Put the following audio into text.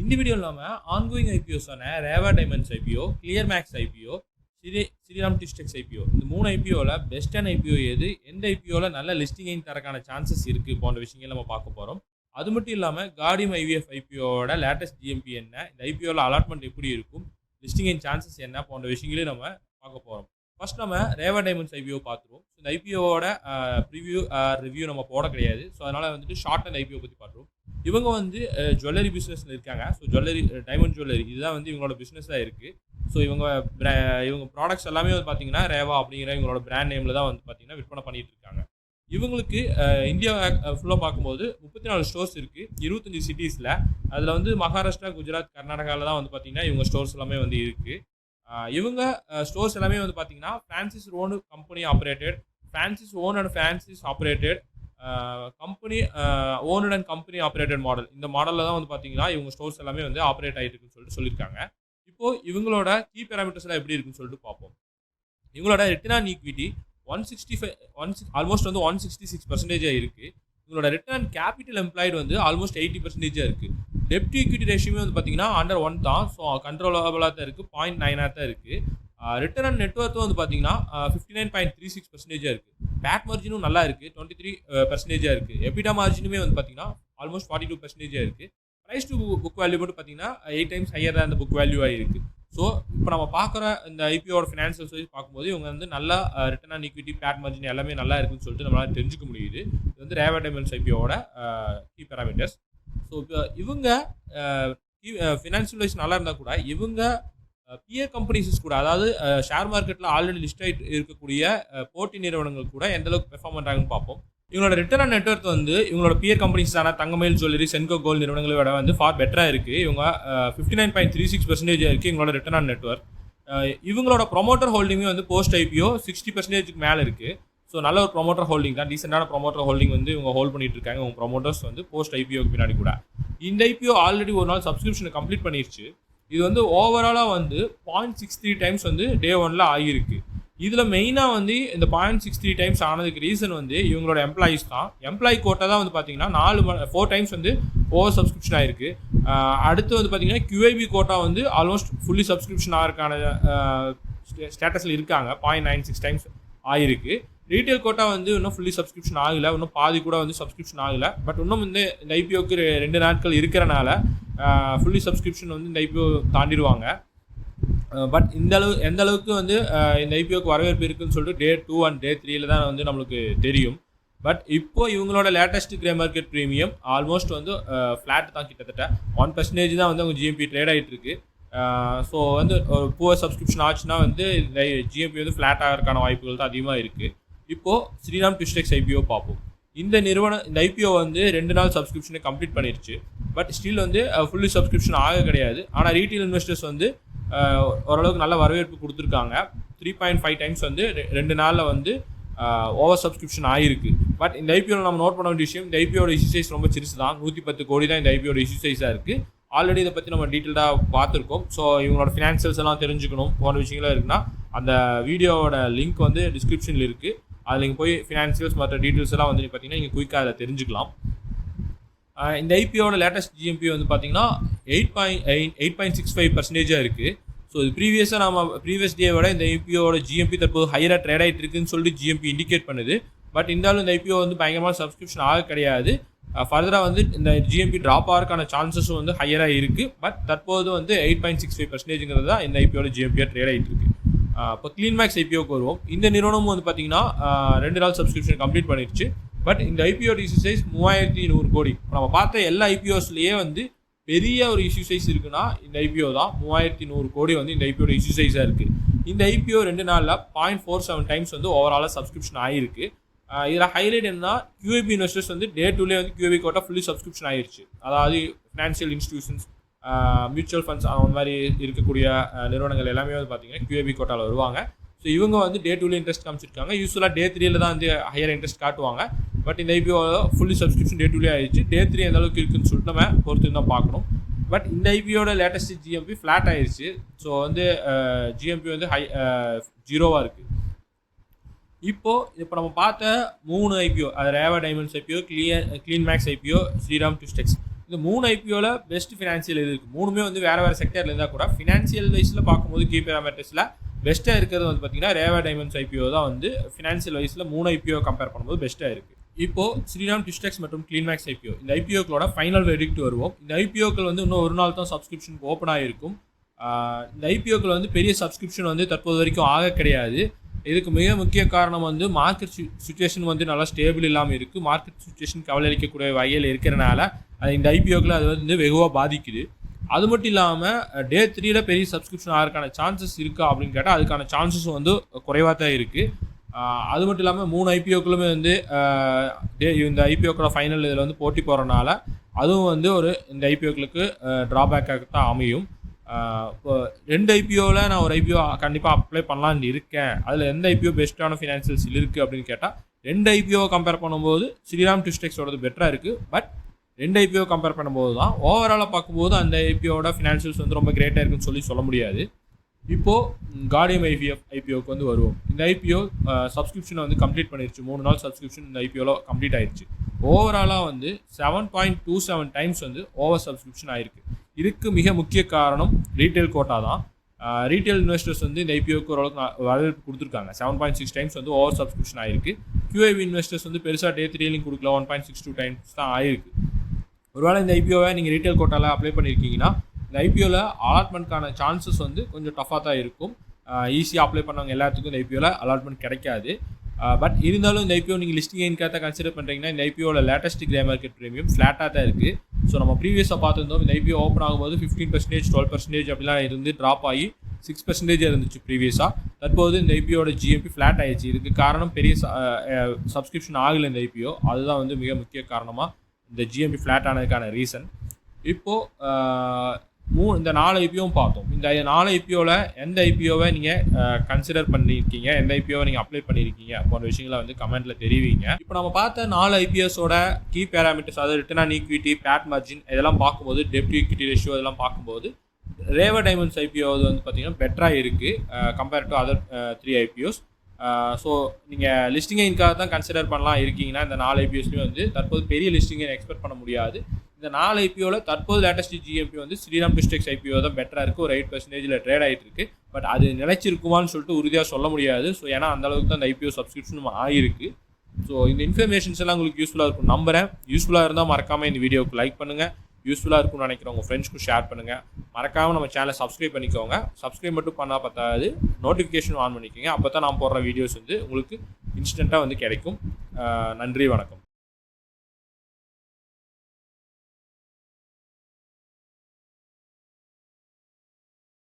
இந்த வீடியோவில் நாம ஆன்கோயிங் ஐபிஓஸான Rewa Diamonds IPO, Clear Max IPO, Shriram Distex IPO இந்த 3 ஐபிஓவில் பெஸ்ட்டான ஐபிஓ எது, எந்த ஐபிஓவில் நல்ல லிஸ்டிங் தரக்கான சான்சஸ் இருக்குது போன்ற விஷயங்கள் நம்ம பார்க்க போகிறோம். அது மட்டும் இல்லாமல் கார்டியம் ஐவிஎஃப் ஐபிஓவோட லேட்டஸ்ட் ஜிஎம்பி என்ன, இந்த ஐபிஓவில் அலாட்மெண்ட் எப்படி இருக்கும், லிஸ்டிங் சான்சஸ் என்ன போன்ற விஷயங்களையும் நம்ம பார்க்க போகிறோம். ஃபர்ஸ்ட் நம்ம ரேவா டைமண்ட்ஸ் ஐபிஓ பார்த்துருவோம். இந்த ஐபிஓவோட ப்ரிவியூ ரிவ்யூ நம்ம போட கிடையாது. ஸோ அதனால் வந்துட்டு ஷார்ட் அண்ட் ஐபிஓ பற்றி பார்த்துருவோம். இவங்க வந்து ஜுவல்லரி பிஸ்னஸில் இருக்காங்க. ஸோ ஜுவல்லரி, டைமண்ட் ஜுவல்லரி இதுதான் வந்து இவங்களோட பிஸ்னஸாக இருக்குது. ஸோ இவங்க ப்ராடக்ட்ஸ் எல்லாமே வந்து பார்த்தீங்கன்னா ரேவா அப்படிங்கிற இவங்களோட பிராண்ட் நேமில் தான் வந்து பார்த்தீங்கன்னா விற்பனை பண்ணிட்டு இருக்காங்க. இவங்களுக்கு இந்தியா ஃபுல்லாக பார்க்கும்போது 34 ஸ்டோர்ஸ் இருக்குது, 25 சிட்டிஸில். அதில் வந்து மகாராஷ்டிரா, குஜராத், கர்நாடகாவில் தான் வந்து பார்த்தீங்கன்னா இவங்க ஸ்டோர்ஸ் எல்லாமே வந்து இருக்குது. இவங்க ஸ்டோர்ஸ் எல்லாமே வந்து பார்த்தீங்கன்னா franchise own company operated, franchise own and franchise operated company owned and company operated model. இந்த மாடலில் தான் வந்து பார்த்தீங்கன்னா இவங்க ஸ்டோர்ஸ் எல்லாமே வந்து ஆப்ரேட் ஆகிட்டு இருக்குன்னு சொல்லியிருக்காங்க. இப்போது இவங்களோட கீ பேராமீட்டர்ஸ்லாம் எப்படி இருக்குன்னு சொல்லிட்டு பார்ப்போம். இவங்களோட ரிட்டர்ன் ஆன் ஈக்விட்டி 165 ஆல்மோஸ்ட் வந்து 166% இருக்குது. இவங்களோட ரிட்டர்ன் ஆன் கேபிட்டல் எம்ப்ளாய்டு வந்து ஆல்மோஸ்ட் 80% இருக்குது. டெப்ட் ஈக்விட்டி ரேஷியோமே வந்து பார்த்தீங்கன்னா அண்டர் 1 தான். ஸோ கண்ட்ரோலபிளாக தான் இருக்குது, 0.9 தான் இருக்குது. ரிட்டர்ன் ஆன் நெட்வொர்த்தும் வந்து பார்த்தீங்கன்னா 59.36% இருக்குது. பேக் மார்ஜினும் நல்லா இருக்குது, 23% இருக்குது. எபிடா மார்ஜினுமே வந்து பார்த்தீங்கன்னா ஆல்மோஸ்ட் 42% இருக்குது. ப்ரைஸ் டு புக் வேல்யூ மட்டும் பார்த்தீங்கன்னா 8 times ஹையர் தான் இந்த புக் வேல்யூவாக இருக்குது. ஸோ இப்போ நம்ம பார்க்குற இந்த ஐபிஓட ஃபினான்ஷியல்ஸ் வைஸ் பார்க்கும்போது இவங்க வந்து நல்லா return on equity, PAT margin எல்லாமே நல்லா இருக்குன்னு சொல்லிட்டு நம்மளால் தெரிஞ்சுக்க முடியுது. இது வந்து ரேவா டைமண்ட்ஸ் ஐபிஓட கீ பேராமீட்டர்ஸ். ஸோ இப்போ இவங்க ஃபினான்ஷியல் வைஸ் நல்லா இருந்தால் கூட இவங்க பியர் கம்பெனிஸஸ் கூட, அதாவது ஷேர் மார்க்கெட்டில் ஆல்ரெடி லிஸ்ட் ஆகிட்டு இருக்கக்கூடிய போட்டி நிறுவனங்கள் கூட எந்த அளவுக்கு பெர்ஃபார்ம் பண்ணுறாங்கன்னு பார்ப்போம். இவங்களோட ரிட்டர்ன் ஆன் நெட்வொர்த் வந்து இவங்களோட பியர் கம்பெனிஸான தங்கமயில் ஜுவல்லரி, சென்கோ கோல்டு நிறுவனங்களை விட வந்து ஃபார் பெட்டராக இருக்குது. இவங்க 59.36% இருக்குது இவங்களோட ரிட்டர்ன் ஆன் நெட்வொர்க். இவங்களோட ப்ரொமோட்டர் ஹோல்டிங்கே வந்து போஸ்ட் ஐபிஓ 60%க்கு மேலே இருக்குது. ஸோ நல்ல ஒரு ப்ரொமோட்டர் ஹோல்டிங் தான், டீசெண்டான ப்ரொமோட்டர் ஹோல்டிங் வந்து இவங்க ஹோல்ட் பண்ணிட்டு இருக்காங்க. இவங்க ப்ரொமோட்டர்ஸ் வந்து போஸ்ட் ஐபிஓக்கு பின்னாடி கூட. இந்த ஐபிஓ ஆல்ரெடி ஒரு நாள் சப்ஸ்கிரிப்ஷனை கம்ப்ளீட் பண்ணிடுச்சு. இது வந்து ஓவராலாக வந்து 0.63 times வந்து டே 1ல் ஆகியிருக்கு. இதில் மெயினாக வந்து இந்த 0.63 times ஆனதுக்கு ரீசன் வந்து இவங்களோட எம்ப்ளாயீஸ் தான். எம்ப்ளாயி கோட்டா தான் வந்து பார்த்தீங்கன்னா 4 times வந்து ஓவர் சப்ஸ்கிரிப்ஷன் ஆகிருக்கு. அடுத்து வந்து பார்த்தீங்கன்னா QIB கோட்டா வந்து ஆல்மோஸ்ட் ஃபுல்லி சப்ஸ்கிரிப்ஷன் ஆகிறதுக்கான ஸ்டேட்டஸில் இருக்காங்க. 0.96 times ஆகிருக்கு. ரீட்டைல் கோட்டா வந்து இன்னும் ஃபுல்லி சப்ஸ்கிரிப்ஷன் ஆகலை, இன்னும் பாதி கூட வந்து சப்ஸ்கிரிப்ஷன் ஆகலை. பட் இன்னும் இந்த ஐபிஓக்கு 2 நாட்கள் இருக்கிறனால ஃபுல்லி சப்ஸ்கிரிப்ஷன் வந்து இந்த ஐபிஓ தாண்டிடுவாங்க. பட் எந்த அளவுக்கு வந்து இந்த ஐபிஓக்கு வரவேற்பு இருக்குன்னு சொல்லிட்டு டே 2 and day 3 தான் வந்து நம்மளுக்கு தெரியும். பட் இப்போ இவங்களோட latest grey market premium almost வந்து ஃப்ளாட் தான், கிட்டத்தட்ட 1% தான் வந்து அவங்க ஜிஎம்பி ட்ரேட் ஆகிட்டு இருக்கு. ஸோ வந்து ஒரு புவர் சப்ஸ்கிரிப்ஷன் ஆச்சுன்னா வந்து இந்த ஜிஎம்பி வந்து ஃப்ளாட் ஆகிறதுக்கான வாய்ப்புகள் தான் அதிகமாக இருக்குது. இப்போது ஸ்ரீராம் டிஸ்டெக்ஸ் ஐபிஓ பார்ப்போம். இந்த ஐபிஓ வந்து 2 நாள் சப்ஸ்கிரிப்ஷனை கம்ப்ளீட் பண்ணிருச்சு. பட் ஸ்டில் வந்து ஃபுல்லி சப்ஸ்கிரிப்ஷன் ஆக கிடையாது. ஆனால் ரீட்டைல் இன்வெஸ்டர்ஸ் வந்து ஓரளவுக்கு நல்ல வரவேற்பு கொடுத்துருக்காங்க. 3.5 times வந்து 2 நாளில் வந்து ஓவர் சப்ஸ்கிரிப்ஷன் ஆகிருக்கு. பட் இந்த ஐபிஓவில் நம்ம நோட் பண்ண வேண்டிய விஷயம், இந்த ஐபிஓட இஷ்யூ சைஸ் ரொம்ப சிறுசு தான். 110 கோடி தான் இந்த ஐபிஓட இஷ்யூ சைஸாக இருக்குது. ஆல்ரெடி இதை பற்றி நம்ம டீட்டெயில்டாக பார்த்துருக்கோம். ஸோ இவங்களோட ஃபினான்ஷியல்ஸ் எல்லாம் தெரிஞ்சுக்கணும் போன விஷயங்களாக இருக்குன்னா அந்த வீடியோவோட லிங்க் வந்து டிஸ்கிரிப்ஷனில் இருக்குது. அதில் நீங்கள் போய் ஃபினான்ஷியல்ஸ் மற்ற டீட்டெயில்ஸ் எல்லாம் வந்து பார்த்தீங்கன்னா நீங்கள் குயிக்காக அதில் தெரிஞ்சுக்கலாம். இந்த ஐபிஓட லேட்டஸ்ட் ஜிஎம்பி வந்து பார்த்தீங்கன்னா 8.65% இருக்குது. ஸோ இது ப்ரீவியஸ் டேவோட இந்த ஐபிஓட ஜிஎம்பி தற்போது ஹையராக ட்ரேட் ஆகிட்டு இருக்குன்னு சொல்லிட்டு ஜிஎம்பி இண்டிகேட் பண்ணுது. பட் இருந்தாலும் இந்த ஐபிஓ வந்து பயங்கரமான சப்ஸ்கிரிப்ஷன் ஆக கிடையாது. ஃபர்தராக வந்து இந்த ஜிஎம்பி ட்ராப் ஆகிறதுக்கான சான்சஸும் வந்து ஹையராக இருக்குது. பட் தற்போது வந்து 8.65% தான் இந்த ஐபிஓட ஜிஎம்பியாக ட்ரேட் ஆகிட்டு இருக்குது. இப்போ க்ளீன் மேக்ஸ் ஐபிஓக்கு வருவோம். இந்த நிறுவனமும் வந்து பார்த்தீங்கன்னா 2 நாள் சப்ஸ்கிரிப்ஷன் கம்ப்ளீட் பண்ணிடுச்சு. பட் இந்த ஐபிஓ இஷ்யூ சைஸ் 3100 கோடி. நம்ம பார்த்த எல்லா ஐபிஓஸ்லேயே வந்து பெரிய ஒரு இஷ்யூ சைஸ் இருக்குன்னா இந்த ஐபிஓ தான். 3100 கோடி வந்து இந்த ஐபிஓட இஷ்யூ சைஸாக இருக்குது. இந்த ஐபிஓ 2 நாளில் 0.47 times வந்து ஓவராலாக சப்ஸ்கிரிப்ஷன் ஆகிருக்கு. இதில் ஹைலைட் என்னன்னா QIB இன்வெஸ்டர்ஸ் வந்து டே 2லேயே வந்து QIB கோட்டா ஃபுல்லி சப்ஸ்கிரிப்ஷன் ஆகிடுச்சு. அதாவது ஃபினான்ஷியல் இன்ஸ்டிடியூஷன்ஸ், மியூச்சுவல் ஃபண்ட்ஸ் அந்த மாதிரி இருக்கக்கூடிய நிறுவனங்கள் எல்லாமே வந்து பார்த்தீங்கன்னா QIB கோட்டாவில் வருவாங்க. ஸோ இவங்க வந்து டே 2ல இன்ட்ரெஸ்ட் காமிச்சிருக்காங்க. யூஸ்வலாக டே 3ல தான் வந்து ஹையர் இன்ட்ரெஸ்ட் காட்டுவாங்க. பட் இந்த ஐபிஓ ஃபுல்லி சப்ஸ்கிரிப்ஷன் டே 2லேயே ஆயிடுச்சு. டே 3 எந்த அளவுக்கு இருக்குன்னு சொல்லிட்டு நம்ம பொறுத்து தான் பார்க்கணும். பட் இந்த ஐபிஓட லேட்டஸ்ட் ஜிஎம்பி ஃப்ளாட் ஆயிடுச்சு. ஸோ வந்து ஜிஎம்பி வந்து 0வாக இருக்குது. இப்போ நம்ம பார்த்த 3 ஐபிஓ, அது Rewa Diamonds IPO, Clean Max IPO, Shriram Distex, இந்த 3 ஐபிஓவில் பெஸ்ட் ஃபினான்ஷியல் எது இருக்குது? 3மே வந்து வேறு வேறு செக்டரில் இருந்தால் கூட ஃபினான்ஷியல் வைஸில் பார்க்கும்போது கீ பேராமீட்டர்ஸில் பெஸ்ட்டாக இருக்கிறது வந்து பார்த்தீங்கன்னா ரேவா டைமண்ட்ஸ் ஐபிஓ தான் வந்து ஃபினான்ஷியல் வைஸில் 3 ஐபிஓ கம்பேர் பண்ணும்போது பெஸ்ட்டாக இருக்குது. இப்போது ஸ்ரீராம் டிஸ்டெக்ஸ் மற்றும் கிளீன்மேக்ஸ் ஐபிஓ இந்த ஐபிஓக்களோட ஃபைனல் வெர்டிக்ட் வருவோம். இந்த ஐபிஓக்கள் வந்து இன்னும் ஒரு நாள் தான் சப்ஸ்கிரிப்ஷனுக்கு ஓப்பன் ஆகிருக்கும். இந்த ஐபிஓக்கள் வந்து பெரிய சப்ஸ்கிரிப்ஷன் வந்து தற்போது வரைக்கும் ஆக கிடையாது. இதுக்கு மிக முக்கிய காரணம் வந்து மார்க்கெட் சுச்சுவேஷன் வந்து நல்லா ஸ்டேபிள் இல்லாமல் இருக்குது. மார்க்கெட் சுச்சுவேஷன் கவலை அளிக்கக்கூடிய வகையில் இருக்கிறனால இந்த ஐபிஓக்களை அது வந்து வெகுவாக பாதிக்குது. அது மட்டும் இல்லாமல் டே 3ல பெரிய சப்ஸ்கிரிப்ஷன் ஆகிறதுக்கான சான்சஸ் இருக்கா அப்படின்னு கேட்டால் அதுக்கான சான்சஸும் வந்து குறைவாக தான் இருக்குது. அது மட்டும் இல்லாமல் 3 ஐபிஓக்களுமே வந்து இந்த ஐபிஓக்களோட ஃபைனல் இதில் வந்து போட்டி போகிறனால அதுவும் வந்து இந்த ஐபிஓக்களுக்கு ட்ராபேக்காக தான் அமையும். இப்போ 2 ஐபிஓவில் நான் ஒரு ஐபிஓ கண்டிப்பாக அப்ளை பண்ணலான்னு இருக்கேன். அதில் எந்த ஐபிஓ பெஸ்ட்டான ஃபினான்ஷியல்ஸ் இருக்குது அப்படின்னு கேட்டால் 2 ஐபிஓவை கம்பேர் பண்ணும்போது ஸ்ரீராம் டிஸ்டெக்ஸோடது பெட்டராக இருக்குது. பட் 2 ஐபிஓ கம்பேர் பண்ணும்போது தான் ஓவராலாக பார்க்கும்போது அந்த ஐபிஓட ஃபினான்ஷியல்ஸ் வந்து ரொம்ப கிரேட்டாக இருக்குன்னு சொல்ல முடியாது. இப்போது கார்டியம் ஐபிஓக்கு வந்து வருவோம். இந்த ஐபிஓ சப்ஸ்கிரிப்ஷனை வந்து கம்ப்ளீட் பண்ணிருச்சு. 3 நாள் சப்ஸ்கிரிப்ஷன் இந்த ஐபிஓவில் கம்ப்ளீட் ஆயிடுச்சு. ஓவராலாக வந்து 7.27 டைம்ஸ் வந்து ஓவர் சப்ஸ்கிரிப்ஷன் ஆயிருக்கு. இதுக்கு மிக முக்கிய காரணம் ரீட்டைல் கோட்டா தான். ரீட்டைல் இன்வெஸ்டர்ஸ் வந்து இந்த ஐபிஓக்கு ஓரளவுக்கு வரவேற்பு கொடுத்துருக்காங்க. 7.6 டைம்ஸ் வந்து ஓவர் சப்ஸ்கிரிப்ஷன் ஆயிருக்கு. QIB இன்வெஸ்டர்ஸ் வந்து பெருசாக டே 3லையும் கொடுக்கல, 1.62 டைம்ஸ் தான் ஆயிருக்கு. ஒருவேளை இந்த ஐபிஓவை நீங்கள் ரீட்டைல் கோட்டாவில் அப்ளை பண்ணியிருக்கீங்கன்னா இந்த ஐபிஓவில் அலாட்மெண்ட்கான சான்சஸ் வந்து கொஞ்சம் டஃபாக தான் இருக்கும். ஈஸியாக அப்ளை பண்ணவங்க எல்லாத்துக்கும் இந்த ஐபிஓவில் அலாட்மெண்ட் கிடைக்காது. பட் இருந்தாலும் இந்த ஐபிஓ நீங்கள் லிஸ்டிங் எயின்காக கன்சிடர் பண்ணுறீங்கன்னா இந்த ஐபிஓவில் லேட்டஸ்ட் கிரே மார்க்கெட் ப்ரீமியம் ஃப்ளாட்டாக தான் இருக்குது. ஸோ நம்ம ப்ரீவியஸாக பார்த்துருந்தோம் இந்த ஐபிஓ ஓப்பன் ஆகும்போது 15%, 12% அப்படிலாம் இருந்து ட்ராப் ஆகி 6% இருந்துச்சு ப்ரீவியஸாக. தற்போது இந்த ஐபிஓட ஜிஎம்பி ஃப்ளாட் ஆகிடுச்சு. இதுக்கு காரணம் பெரிய சப்ஸ்கிரிப்ஷன் ஆகலை இந்த ஐபிஓ. அதுதான் வந்து மிக முக்கிய காரணமாக இந்த ஜிஎம்பி ஃப்ளாட் ஆனதுக்கான ரீசன். இப்போது இந்த 4 ஐபிஓவும் பார்த்தோம். இந்த 4 ஐபிஓவில் எந்த ஐபிஓவை நீங்கள் கன்சிடர் பண்ணியிருக்கீங்க, எந்த ஐபிஓவை நீங்கள் அப்ளை பண்ணியிருக்கீங்க போன்ற விஷயங்களை வந்து கமெண்ட்டில் தெரிவிங்க. இப்போ நம்ம பார்த்த 4 ஐபிஎஸோட கீ பேராமீட்டர்ஸ், அதாவது return on equity, PAT margin இதெல்லாம் பார்க்கும்போது, டெப்ட் ஈக்விட்டி ரேஷியோ இதெல்லாம் பார்க்கும்போது ரேவா டைமண்ட்ஸ் ஐபிஓ வந்து பார்த்தீங்கன்னா பெட்டராக இருக்குது compare to other 3 IPOs. So நீங்கள் லிஸ்டிங் இன்காக தான் கன்சிடர் பண்ணலாம் இருக்கீங்கன்னா இந்த 4 ஐபிஎஸ்லையும் வந்து தற்போது பெரிய லிஸ்டிங்கை எக்ஸ்பெக்ட் பண்ண முடியாது. இந்த 4 ஐபிஓவில் தற்போது லேட்டஸ்ட் ஜிஎம்பி வந்து ஸ்ரீராம் டிஸ்டெக்ஸ் ஐபிஓ தான் பெட்டராக இருக்குது. ஒரு 8% ட்ரேட் ஆகிட்டு இருக்கு. பட் அது நிலைச்சிருக்குமான்னு சொல்லிட்டு உறுதியாக சொல்ல முடியாது. ஸோ ஏன்னா அந்தளவுக்கு தான் அந்த ஐபிஓ சப்ஸ்கிரிப்ஷனும் ஆகிருக்கு. ஸோ இந்த இன்ஃபர்மேஷன்ஸ் எல்லாம் உங்களுக்கு யூஸ்ஃபுல்லாக இருக்கும் நம்புகிறேன். யூஸ்ஃபுல்லாக இருந்தால் மறக்காமல் இந்த வீடியோவுக்கு லைக் பண்ணுங்கள். யூஸ்ஃபுல்லாக இருக்கும்னு நினைக்கிறேன் உங்கள் ஃப்ரெண்ட்ஸ்க்கும் ஷேர் பண்ணுங்கள். மறக்காமல் நம்ம சேனலை சப்ஸ்கிரைப் பண்ணிக்கோங்க. சப்ஸ்கிரைப் மட்டும் பண்ணால் பத்தாது, நோட்டிஃபிகேஷன் ஆன் பண்ணிக்கோங்க. அப்போ தான் நான் போடுற வீடியோஸ் வந்து உங்களுக்கு இன்ஸ்டண்ட்டாக வந்து கிடைக்கும். நன்றி, வணக்கம்.